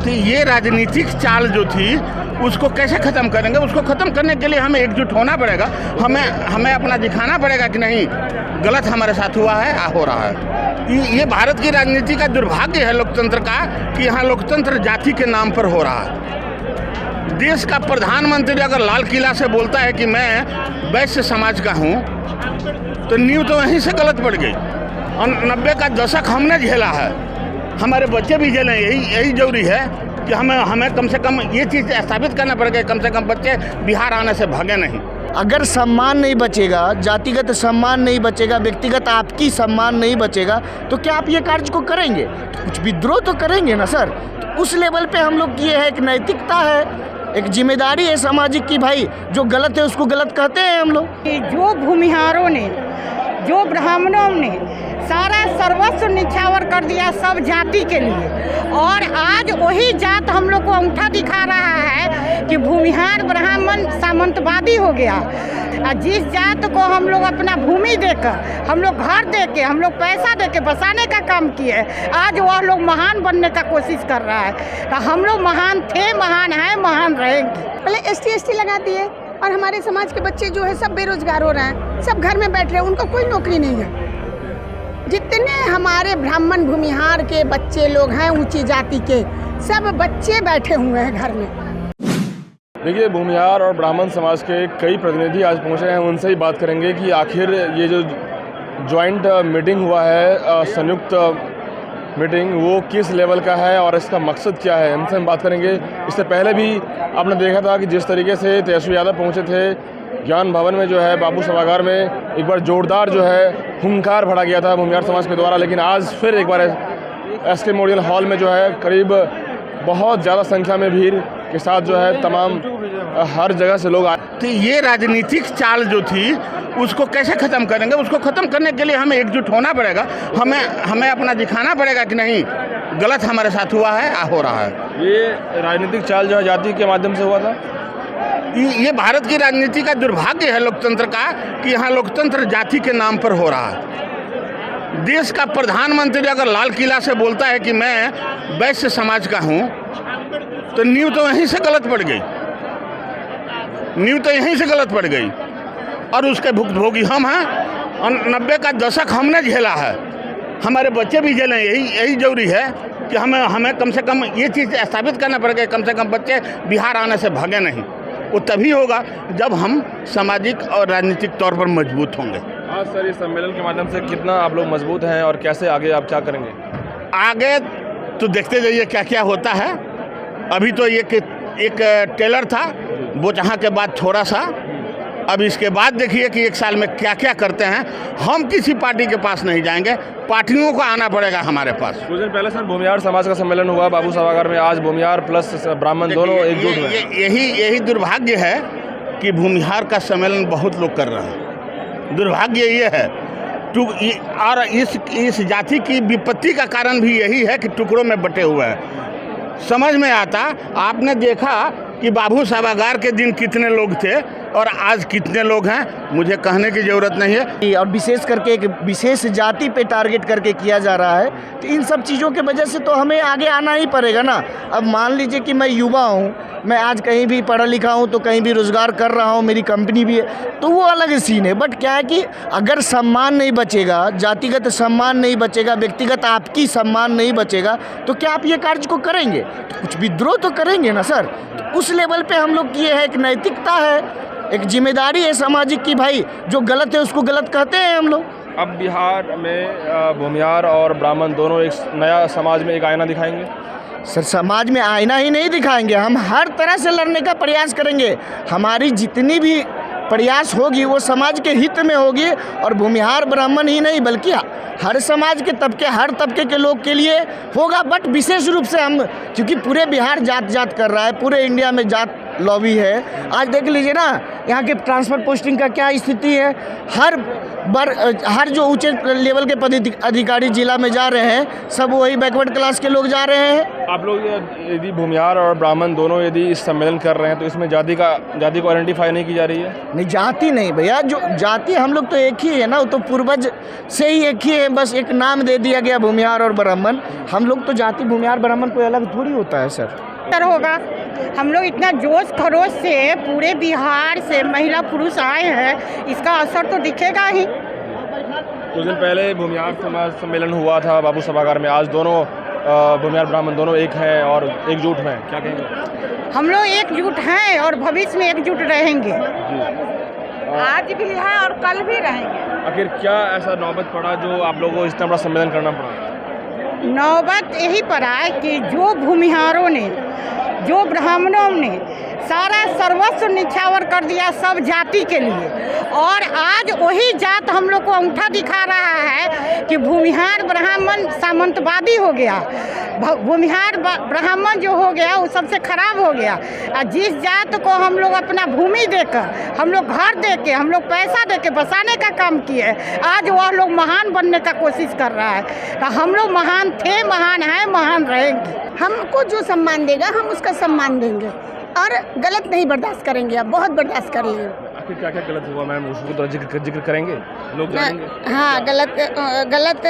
तो ये राजनीतिक चाल जो थी उसको कैसे ख़त्म करेंगे? उसको ख़त्म करने के लिए हमें एकजुट होना पड़ेगा। हमें अपना दिखाना पड़ेगा कि नहीं, गलत हमारे साथ हुआ है, हो रहा है। ये भारत की राजनीति का दुर्भाग्य है लोकतंत्र का कि यहाँ लोकतंत्र जाति के नाम पर हो रहा है। देश का प्रधानमंत्री अगर लाल किला से बोलता है कि मैं वैश्य समाज का हूँ, तो नींव तो वहीं से गलत पड़ गई। और 90 का दशक हमने झेला है, हमारे बच्चे भी झेलें। यही जरूरी है कि हमें कम से कम ये चीज़ साबित करना पड़ेगा, कम से कम बच्चे बिहार आने से भागे नहीं। अगर सम्मान नहीं बचेगा, जातिगत सम्मान नहीं बचेगा, व्यक्तिगत आपकी सम्मान नहीं बचेगा, तो क्या आप ये कार्य को करेंगे? कुछ विद्रोह तो करेंगे ना सर। तो उस लेवल पे हम लोग की है, एक नैतिकता है, एक जिम्मेदारी है सामाजिक की, भाई जो गलत है उसको गलत कहते हैं हम लोग। जो भूमिहारों ने, जो ब्राह्मणों ने सारा सर्वस्व निछावर कर दिया सब जाति के लिए, और आज वही जात हम लोग को अंगूठा दिखा रहा है कि भूमिहार ब्राह्मण सामंतवादी हो गया। और जिस जात को हम लोग अपना भूमि देकर, हम लोग घर देके, हम लोग पैसा देके बसाने का काम किए, आज वह लोग महान बनने का कोशिश कर रहा है। तो हम लोग महान थे, महान हैं, महान रहेंगे। पहले ST लगा दिए और हमारे समाज के बच्चे जो है सब बेरोजगार हो रहे हैं, सब घर में बैठ रहे हैं, उनको कोई नौकरी नहीं है। जितने हमारे ब्राह्मण भूमिहार के बच्चे लोग हैं, ऊंची जाति के, सब बच्चे बैठे हुए हैं घर में। देखिए, भूमिहार और ब्राह्मण समाज के कई प्रतिनिधि आज पहुंचे हैं, उनसे ही बात करेंगे कि आखिर ये जो जॉइंट मीटिंग हुआ है, संयुक्त मीटिंग, वो किस लेवल का है और इसका मकसद क्या है, हमसे हम बात करेंगे। इससे पहले भी आपने देखा था कि जिस तरीके से तेजस्वी यादव पहुंचे थे ज्ञान भवन में, जो है बाबू सभागार में, एक बार जोरदार जो है हुंकार भरा गया था भूमिहार समाज के द्वारा। लेकिन आज फिर एक बार SK मेमोरियल हॉल में जो है करीब बहुत ज़्यादा संख्या में भीड़ के साथ जो है तमाम हर जगह से लोग आए। तो ये राजनीतिक चाल जो थी उसको कैसे ख़त्म करेंगे? उसको ख़त्म करने के लिए हमें एकजुट होना पड़ेगा। हमें अपना दिखाना पड़ेगा कि नहीं, गलत हमारे साथ हुआ है, हो रहा है। ये राजनीतिक चाल जो है जाति के माध्यम से हुआ था। ये भारत की राजनीति का दुर्भाग्य है लोकतंत्र का कि यहाँ लोकतंत्र जाति के नाम पर हो रहा है। देश का प्रधानमंत्री अगर लाल किला से बोलता है कि मैं वैश्य समाज का हूँ, तो नींव तो वहीं से गलत पड़ गई। नींव तो यहीं से गलत पड़ गई और उसके भुक्तभोगी हम हैं। और 90 का दशक हमने झेला है, हमारे बच्चे भी झेलें। यही जरूरी है कि हमें कम से कम ये चीज़ साबित करना पड़ेगा, कम से कम बच्चे बिहार आने से भागे नहीं। वो तभी होगा जब हम सामाजिक और राजनीतिक तौर पर मजबूत होंगे। हाँ सर, इस सम्मेलन के माध्यम से कितना आप लोग मजबूत हैं और कैसे आगे आप क्या करेंगे? आगे तो देखते जाइए क्या क्या होता है। अभी तो एक टेलर था, वो जहाँ के बाद थोड़ा सा, अब इसके बाद देखिए कि 1 साल में क्या क्या करते हैं। हम किसी पार्टी के पास नहीं जाएंगे, पार्टियों को आना पड़ेगा हमारे पास। कुछ दिन पहले सर भूमिहार समाज का सम्मेलन हुआ बाबू सभागार में, आज भूमिहार प्लस ब्राह्मण दोनों एकजुट हुए। यही दुर्भाग्य है कि भूमिहार का सम्मेलन बहुत लोग कर रहे हैं। दुर्भाग्य ये है और इस जाति की विपत्ति का कारण भी यही है कि टुकड़ों में बटे हुए हैं। समझ में आता, आपने देखा कि बाबू सभागार के दिन कितने लोग थे और आज कितने लोग हैं, मुझे कहने की ज़रूरत नहीं है। और विशेष करके एक विशेष जाति पे टारगेट करके किया जा रहा है, तो इन सब चीज़ों के वजह से तो हमें आगे आना ही पड़ेगा ना। अब मान लीजिए कि मैं युवा हूँ, मैं आज कहीं भी पढ़ा लिखा हूँ, तो कहीं भी रोज़गार कर रहा हूँ, मेरी कंपनी भी है, तो वो अलग सीन है। बट क्या है कि अगर सम्मान नहीं बचेगा, जातिगत सम्मान नहीं बचेगा, व्यक्तिगत आपकी सम्मान नहीं बचेगा, तो क्या आप ये कार्य को करेंगे? तो कुछ विद्रोह तो करेंगे ना सर। तो उस लेवल पे हम लोग की है, एक नैतिकता है, एक जिम्मेदारी है सामाजिक की, भाई जो गलत है उसको गलत कहते हैं हम लोग। अब बिहार में भूमिहार और ब्राह्मण दोनों एक नया समाज में एक आईना दिखाएंगे। सर, समाज में आईना ही नहीं दिखाएंगे, हम हर तरह से लड़ने का प्रयास करेंगे। हमारी जितनी भी प्रयास होगी वो समाज के हित में होगी, और भूमिहार ब्राह्मण ही नहीं बल्कि हर समाज के तबके, हर तबके के लोग के लिए होगा। बट विशेष रूप से हम, क्योंकि पूरे बिहार जात कर रहा है, पूरे इंडिया में जात लॉबी है। आज देख लीजिए ना यहाँ के ट्रांसफर पोस्टिंग का क्या स्थिति है। हर जो ऊंचे लेवल के अधिकारी जिला में जा रहे हैं, सब वही बैकवर्ड क्लास के लोग जा रहे हैं। आप लोग यदि भूमिहार और ब्राह्मण दोनों यदि इस सम्मेलन कर रहे हैं तो इसमें जाति को आइडेंटिफाई नहीं की जा रही है? नहीं, जाति नहीं भैया, जो जाति हम लोग तो एक ही है ना, वो तो पूर्वज से ही एक ही है, बस एक नाम दे दिया गया भूमिहार और ब्राह्मण। हम लोग तो जाति भूमिहार ब्राह्मण कोई अलग थोड़ी होता है सर। होगा हम लोग इतना जोश खरोश से पूरे बिहार से महिला पुरुष आए हैं, इसका असर तो दिखेगा ही। कुछ दिन पहले भूमिहार समाज सम्मेलन हुआ था बाबू सभागार में, आज दोनों भूमिहार ब्राह्मण दोनों एक हैं और एकजुट हैं, क्या कहेंगे? हम लोग एकजुट हैं और भविष्य में एकजुट रहेंगे। आज भी है और कल भी रहेंगे। आखिर क्या ऐसा नौबत पड़ा जो आप लोगों को इतना बड़ा सम्मेलन करना पड़ा? नौबत यही पड़ा कि जो भूमिहारों ने, जो ब्राह्मणों ने सारा सर्वस्व निछावर कर दिया सब जाति के लिए, और आज वही जात हम लोग को अंगूठा दिखा रहा है कि भूमिहार ब्राह्मण सामंतवादी हो गया। भूमिहार ब्राह्मण जो हो गया वो सबसे खराब हो गया। और जिस जात को हम लोग अपना भूमि देकर, हम लोग घर देके, हम लोग पैसा देके बसाने का काम किए, आज वह लोग महान बनने का कोशिश कर रहा है। तो हम लोग महान थे, महान हैं, महान रहेंगे। हमको जो सम्मान देगा हम उसका सम्मान देंगे और गलत नहीं बर्दाश्त करेंगे। अब बहुत बर्दाश्त कर लिए। आखिर क्या क्या गलत हुआ मैम, उसको तो जिक्र करेंगे, लोग जानेंगे। हाँ, गलत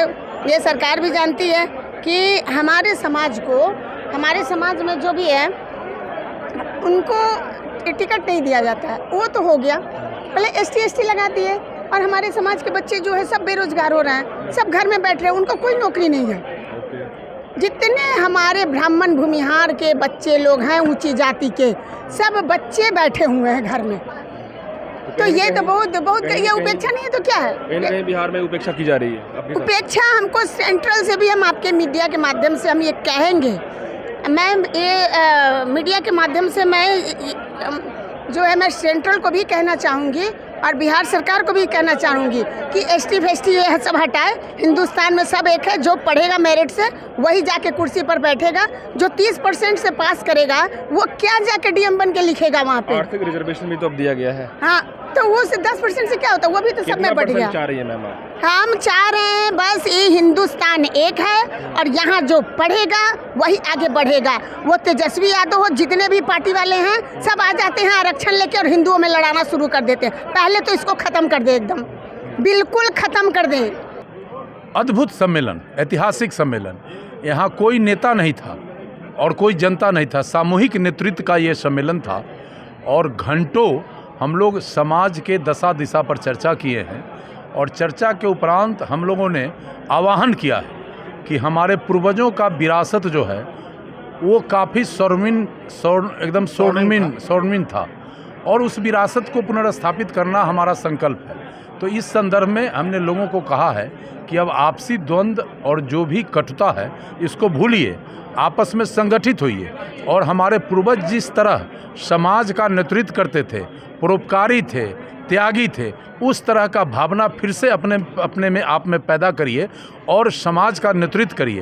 ये सरकार भी जानती है कि हमारे समाज में जो भी है उनको टिकट नहीं दिया जाता है। वो तो हो गया, पहले ST लगा दिए और हमारे समाज के बच्चे जो है सब बेरोजगार हो रहे हैं, सब घर में बैठ रहे हैं, उनको कोई नौकरी नहीं है। जितने हमारे ब्राह्मण भूमिहार के बच्चे लोग हैं ऊंची जाति के, सब बच्चे बैठे हुए हैं घर में। तो ये तो बहुत ये उपेक्षा नहीं है तो क्या है? कहीं बिहार में उपेक्षा की जा रही है। उपेक्षा हमको सेंट्रल से भी, हम आपके मीडिया के माध्यम से हम ये कहेंगे, मैम ये मीडिया के माध्यम से मैं सेंट्रल को भी कहना चाहूँगी और बिहार सरकार को भी कहना चाहूँगी कि ST ये सब हटाए। हिंदुस्तान में सब एक है, जो पढ़ेगा मेरिट से वही जाके कुर्सी पर बैठेगा। जो 30% से पास करेगा वो क्या जाके DM बन के लिखेगा वहाँ पे? आर्थिक रिजर्वेशन भी तो अब दिया गया है। हाँ, तो वो से 10% से क्या होता है? वो भी तो सब में बढ़ गया। चाह रही है मैम? हम चाह रहे हैं बस ये हिंदुस्तान एक है और यहाँ जो पढ़ेगा वही आगे बढ़ेगा। वो तेजस्वी यादव हो, जितने भी पार्टी वाले हैं सब आ जाते हैं आरक्षण लेके और हिंदुओं में लड़ाना शुरू कर देते हैं। पहले तो इसको ख़त्म कर दे, एकदम बिल्कुल ख़त्म कर दें। अद्भुत सम्मेलन, ऐतिहासिक सम्मेलन। यहाँ कोई नेता नहीं था और कोई जनता नहीं था, सामूहिक नेतृत्व का ये सम्मेलन था और घंटों हम लोग समाज के दशा दिशा पर चर्चा किए हैं और चर्चा के उपरांत हम लोगों ने आह्वान किया है कि हमारे पूर्वजों का विरासत जो है वो काफ़ी एकदम स्वर्णिम था और उस विरासत को पुनर्स्थापित करना हमारा संकल्प है। तो इस संदर्भ में हमने लोगों को कहा है कि अब आपसी द्वंद्व और जो भी कटुता है इसको भूलिए, आपस में संगठित होइए और हमारे पूर्वज जिस तरह समाज का नेतृत्व करते थे, परोपकारी थे, त्यागी थे, उस तरह का भावना फिर से अपने में आप में पैदा करिए और समाज का नेतृत्व करिए।